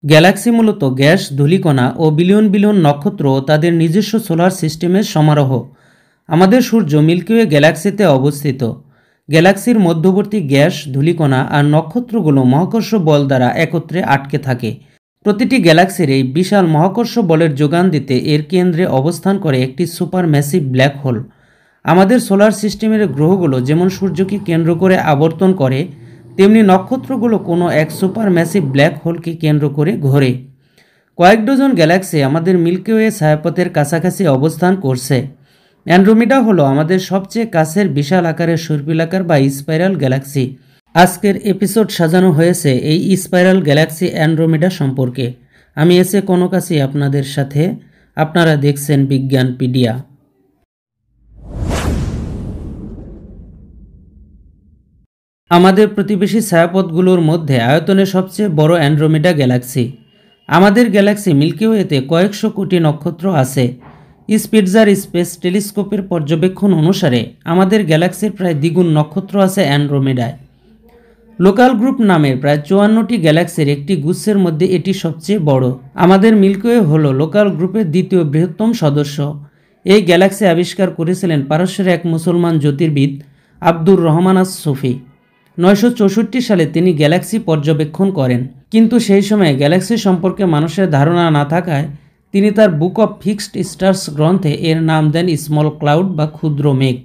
Galaxy মূলত gas, ধূলিকণা ও billion billion নক্ষত্র ও তাদের নিজস্ব সোলার সিস্টেমের সমারোহ। আমাদের সূর্য মিল্কি ওয়ে গ্যালাক্সিতে অবস্থিত। গ্যালাক্সির মধ্যবর্তী গ্যাস, ধূলিকণা আর নক্ষত্রগুলো মহাকর্ষ বল দ্বারা একত্রে আটকে থাকে। প্রতিটি গ্যালাক্সির এই বিশাল মহাকর্ষ বলের যোগান দিতে এর কেন্দ্রে অবস্থান করে একটি সুপার ম্যাসিভ ব্ল্যাক হোল। আমাদের সোলার সিস্টেমের গ্রহগুলো যেমন সূর্যকে কেন্দ্র করে আবর্তন করে, তেমনি নক্ষত্রগুলো কোনো এক সুপার ম্যাসিভ ব্ল্যাক হোলকে কেন্দ্র করে ঘোরে। কয়েক ডজন গ্যালাক্সি আমাদের মিল্কি ওয়ে ছায়াপথের কাছাকাছি অবস্থান করছে। অ্যান্ড্রোমিডা হলো আমাদের সবচেয়ে কাছের বিশাল আকারের সর্পিলাকার বা স্পাইরাল গ্যালাক্সি। আজকের এপিসোড সাজানো হয়েছে এই স্পাইরাল গ্যালাক্সি অ্যান্ড্রোমিডা সম্পর্কে। আমি এসে কোনো কাছে আপনাদের সাথে। আপনারা দেখছেন বিজ্ঞানপিডিয়া। আমাদের প্রতিবেশী ছায়াপথগুলোর মধ্যে আয়তনে সবচেয়ে বড় অ্যান্ড্রোমিডা গ্যালাক্সি। আমাদের গ্যালাক্সি মিল্কি ওয়েতে কয়েকশো কোটি নক্ষত্র আছে। স্পিটজার স্পেস টেলিস্কোপের পর্যবেক্ষণ অনুসারে আমাদের গ্যালাক্সির প্রায় দ্বিগুণ নক্ষত্র আছে অ্যান্ড্রোমিডায়। লোকাল গ্রুপ নামের প্রায় 54টি গ্যালাক্সির একটি গুচ্ছের মধ্যে এটি সবচেয়ে বড়। আমাদের মিল্কি ওয়ে হল লোকাল গ্রুপের দ্বিতীয় বৃহত্তম সদস্য। এই গ্যালাক্সি আবিষ্কার করেছিলেন পারস্যের এক মুসলমান জ্যোতির্বিদ আব্দুর রহমান আস-সুফি। 964 সালে তিনি গ্যালাক্সি পর্যবেক্ষণ করেন, কিন্তু সেই সময়ে গ্যালাক্সি সম্পর্কে মানুষের ধারণা না থাকায় তিনি তার বুক অফ ফিক্সড স্টার্স গ্রন্থে এর নাম দেন স্মল ক্লাউড বা ক্ষুদ্র মেঘ।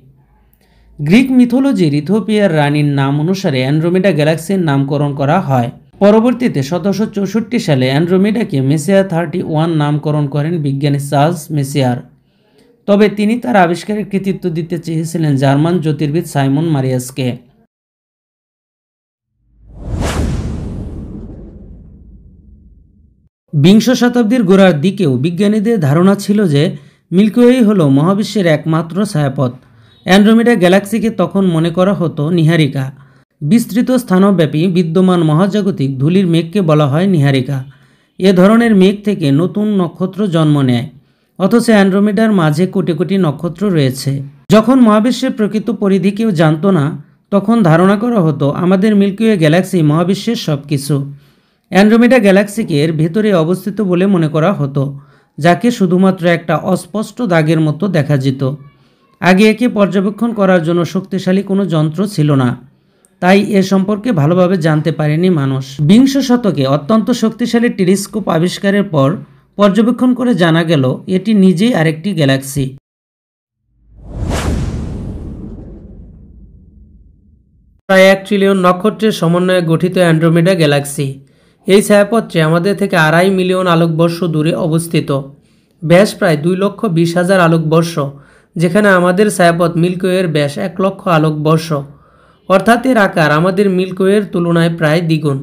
গ্রিক মিথোলজির ইথিওপিয়ার রানীর নাম অনুসারে অ্যান্ড্রোমিডা গ্যালাক্সির নামকরণ করা হয়। পরবর্তীতে 1764 সালে অ্যান্ড্রোমিডাকে মেসিয়ার 31 নামকরণ করেন বিজ্ঞানী চার্লস মেসিয়ার। তবে তিনি তার আবিষ্কারের কৃতিত্ব দিতে চেয়েছিলেন জার্মান জ্যোতির্বিদ সাইমন মারিয়াসকে। বিংশ শতাব্দীর গোড়ার দিকেও বিজ্ঞানীদের ধারণা ছিল যে মিল্কি ওয়ে হল মহাবিশ্বের একমাত্র ছায়াপথ। অ্যান্ড্রোমিডা গ্যালাক্সিকে তখন মনে করা হতো নীহারিকা। বিস্তৃত স্থানব্যাপী বিদ্যমান মহাজাগতিক ধূলির মেঘকে বলা হয় নীহারিকা। এ ধরনের মেঘ থেকে নতুন নক্ষত্র জন্ম নেয়, অথচ অ্যান্ড্রোমিডার মাঝে কোটি কোটি নক্ষত্র রয়েছে। যখন মহাবিশ্বের প্রকৃত পরিধি কেউ জানত না, তখন ধারণা করা হতো আমাদের মিল্কি ওয়ে গ্যালাক্সি মহাবিশ্বের সব কিছু। অ্যান্ড্রোমিডা গ্যালাক্সিকে এর ভেতরে অবস্থিত বলে মনে করা হতো, যাকে শুধুমাত্র একটা অস্পষ্ট দাগের মতো দেখা যেত। আগে একে পর্যবেক্ষণ করার জন্য শক্তিশালী কোনো যন্ত্র ছিল না, তাই এ সম্পর্কে ভালোভাবে জানতে পারেনি মানুষ। বিংশ শতকে অত্যন্ত শক্তিশালী টেলিস্কোপ আবিষ্কারের পর পর্যবেক্ষণ করে জানা গেল এটি নিজেই আরেকটি গ্যালাক্সি। প্রায় 1 ট্রিলিয়ন নক্ষত্রের সমন্বয়ে গঠিত অ্যান্ড্রোমিডা গ্যালাক্সি। এই ছায়াপথটি আমাদের থেকে 2.5 মিলিয়ন আলোকবর্ষ দূরে অবস্থিত। ব্যাস প্রায় 2,20,000 আলোকবর্ষ, যেখানে আমাদের ছায়াপথ মিল্কি ওয়ের ব্যাস 1 লক্ষ আলোকবর্ষ। অর্থাৎ এর আকার আমাদের মিল্কি ওয়ের তুলনায় প্রায় দ্বিগুণ।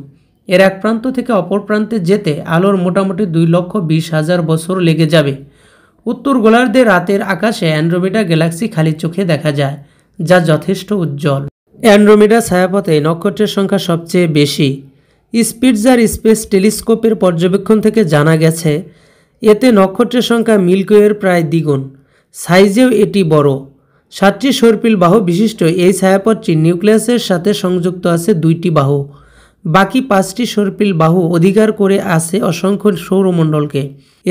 এর এক প্রান্ত থেকে অপর প্রান্তে যেতে আলোর মোটামুটি 2,20,000 বছর লেগে যাবে। উত্তর গোলার্ধে রাতের আকাশে অ্যান্ড্রোমিডা গ্যালাক্সি খালি চোখে দেখা যায়, যা যথেষ্ট উজ্জ্বল। অ্যান্ড্রোমিডা ছায়াপথে নক্ষত্রের সংখ্যা সবচেয়ে বেশি। স্পিটজার স্পেস টেলিস্কোপের পর্যবেক্ষণ থেকে জানা গেছে এতে নক্ষত্রের সংখ্যা মিল্কি ওয়ের প্রায় দ্বিগুণ। সাইজেও এটি বড়। 7টি সর্পিল বাহু বিশিষ্ট এই ছায়াপথটি নিউক্লিয়াসের সাথে সংযুক্ত আছে 2টি বাহু। বাকি 5টি সর্পিল বাহু অধিকার করে আছে অসংখ্য সৌরমণ্ডলকে।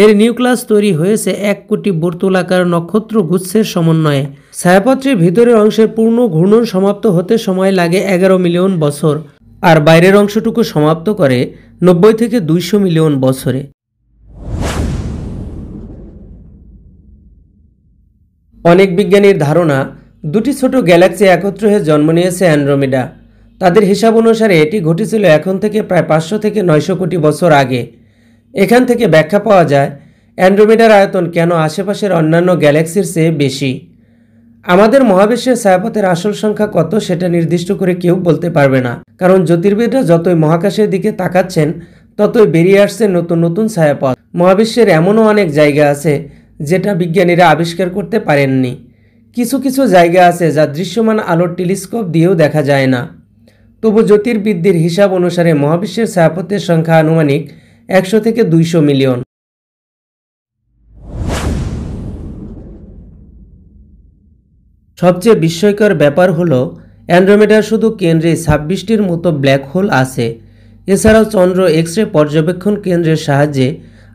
এর নিউক্লিয়াস তৈরি হয়েছে 1 কোটি বর্তুলাকার নক্ষত্র গুচ্ছের সমন্বয়ে। ছায়াপথটির ভিতরের অংশের পূর্ণ ঘূর্ণন সমাপ্ত হতে সময় লাগে 11 মিলিয়ন বছর, আর বাইরের অংশটুকু সমাপ্ত করে 90 থেকে 200 মিলিয়ন বছরে। অনেক বিজ্ঞানীর ধারণা 2টি ছোট গ্যালাক্সি একত্র হয়ে জন্ম নিয়েছে অ্যান্ড্রোমিডা। তাদের হিসাব অনুসারে এটি ঘটেছিল এখন থেকে প্রায় 500 থেকে 900 কোটি বছর আগে। এখান থেকে ব্যাখ্যা পাওয়া যায় অ্যান্ড্রোমিডার আয়তন কেন আশেপাশের অন্যান্য গ্যালাক্সির চেয়ে বেশি। আমাদের মহাবিশ্বের ছায়াপথের আসল সংখ্যা কত সেটা নির্দিষ্ট করে কেউ বলতে পারবে না, কারণ জ্যোতির্বিদরা যতই মহাকাশের দিকে তাকাচ্ছেন ততই বেরিয়ে আসছে নতুন নতুন ছায়াপথ। মহাবিশ্বের এমনও অনেক জায়গা আছে যেটা বিজ্ঞানীরা আবিষ্কার করতে পারেননি। কিছু কিছু জায়গা আছে যা দৃশ্যমান আলোর টেলিস্কোপ দিয়েও দেখা যায় না। তবু জ্যোতির্বিদদের হিসাব অনুসারে মহাবিশ্বের ছায়াপথের সংখ্যা আনুমানিক 100 থেকে 200 মিলিয়ন। সবচেয়ে বিস্ময়কর ব্যাপার হলো অ্যান্ড্রোমিডার শুধু কেন্দ্রে 26টির মতো ব্ল্যাক হোল আছে। এছাড়াও চন্দ্র এক্স রে পর্যবেক্ষণ কেন্দ্রের সাহায্যে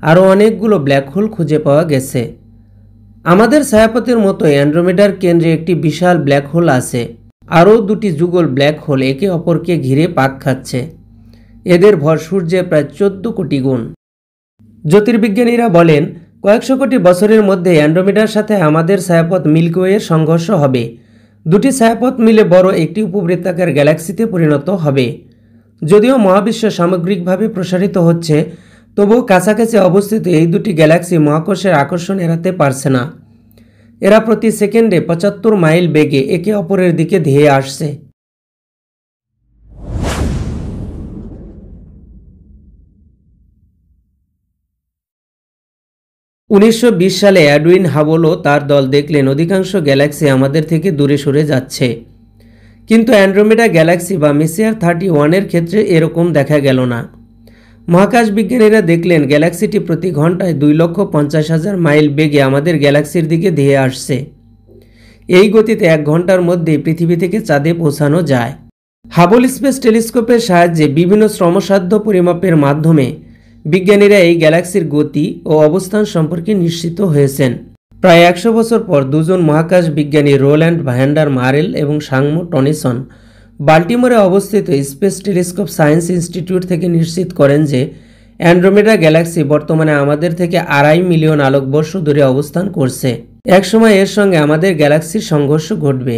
আরও অনেকগুলো ব্ল্যাক হোল খুঁজে পাওয়া গেছে। আমাদের ছায়াপথের মতো অ্যান্ড্রোমেডার কেন্দ্রে একটি বিশাল ব্ল্যাক হোল আছে। আরও দুটি যুগল ব্ল্যাক হোল একে অপরকে ঘিরে পাক খাচ্ছে। এদের ভর সূর্যের প্রায় 14 কোটি গুণ। জ্যোতির্বিজ্ঞানীরা বলেন কয়েকশো কোটি বছরের মধ্যে অ্যান্ড্রোমেডার সাথে আমাদের ছায়াপথ মিল্কি ওয়ের সংঘর্ষ হবে। দুটি ছায়াপথ মিলে বড় একটি উপবৃত্তাকার গ্যালাক্সিতে পরিণত হবে। যদিও মহাবিশ্ব সামগ্রিকভাবে প্রসারিত হচ্ছে, তবুও কাছাকাছি অবস্থিত এই দুটি গ্যালাক্সি মহাকর্ষের আকর্ষণ এড়াতে পারছে না। এরা প্রতি সেকেন্ডে 75 মাইল বেগে একে অপরের দিকে ধেয়ে আসছে। 1920 সালে এডউইন হাবল ও তার দল দেখলেন অধিকাংশ গ্যালাক্সি আমাদের থেকে দূরে সরে যাচ্ছে, কিন্তু অ্যান্ড্রোমেডা গ্যালাক্সি বা মেসিয়ার 31-এর ক্ষেত্রে এরকম দেখা গেল না। মহাকাশ বিজ্ঞানীরা দেখলেন গ্যালাক্সিটি প্রতি ঘন্টায় 2,50,000 মাইল বেগে আমাদের গ্যালাক্সির দিকে ধেয়ে আসছে। এই গতিতে 1 ঘন্টার মধ্যেই পৃথিবী থেকে চাঁদে পৌঁছানো যায়। হাবল স্পেস টেলিস্কোপের সাহায্যে বিভিন্ন শ্রমসাধ্য পরিমাপের মাধ্যমে বিজ্ঞানীরা এই গ্যালাক্সির গতি ও অবস্থান সম্পর্কে নিশ্চিত হয়েছেন। প্রায় 100 বছর পর দুজন মহাকাশ বিজ্ঞানী রোল্যান্ড ভ্যান্ডার মারেল এবং সাংমো টনিসন বাল্টিমোরে অবস্থিত স্পেস টেলিস্কোপ সায়েন্স ইনস্টিটিউট থেকে নিশ্চিত করেন যে অ্যান্ড্রোমেডা গ্যালাক্সি বর্তমানে আমাদের থেকে 2.5 মিলিয়ন আলোকবর্ষ দূরে অবস্থান করছে। একসময় এর সঙ্গে আমাদের গ্যালাক্সির সংঘর্ষ ঘটবে।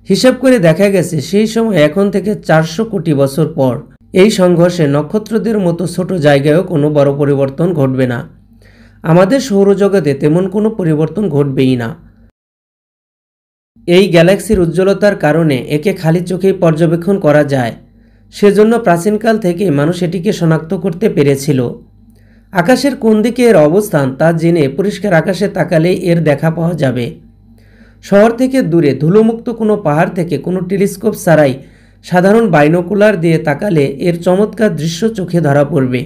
হিসাব করে দেখা গেছে সেই সময় এখন থেকে 400 কোটি বছর পর এই সংঘর্ষে নক্ষত্রদের মতো ছোট জায়গায়ও কোনো বড় পরিবর্তন ঘটবে না। আমাদের সৌরজগতে তেমন কোনো পরিবর্তন ঘটবেই না। এই গ্যালাক্সির উজ্জ্বলতার কারণে একে খালি চোখেই পর্যবেক্ষণ করা যায়, সেজন্য প্রাচীনকাল থেকে মানুষ এটিকে শনাক্ত করতে পেরেছিল। আকাশের কোন দিকে এর অবস্থান তা জেনে পরিষ্কার আকাশে তাকালেই এর দেখা পাওয়া যাবে। শহর থেকে দূরে ধুলোমুক্ত কোনো পাহাড় থেকে কোনো টেলিস্কোপ ছাড়াই সাধারণ বাইনোকুলার দিয়ে তাকালে এর চমৎকার দৃশ্য চোখে ধরা পড়বে।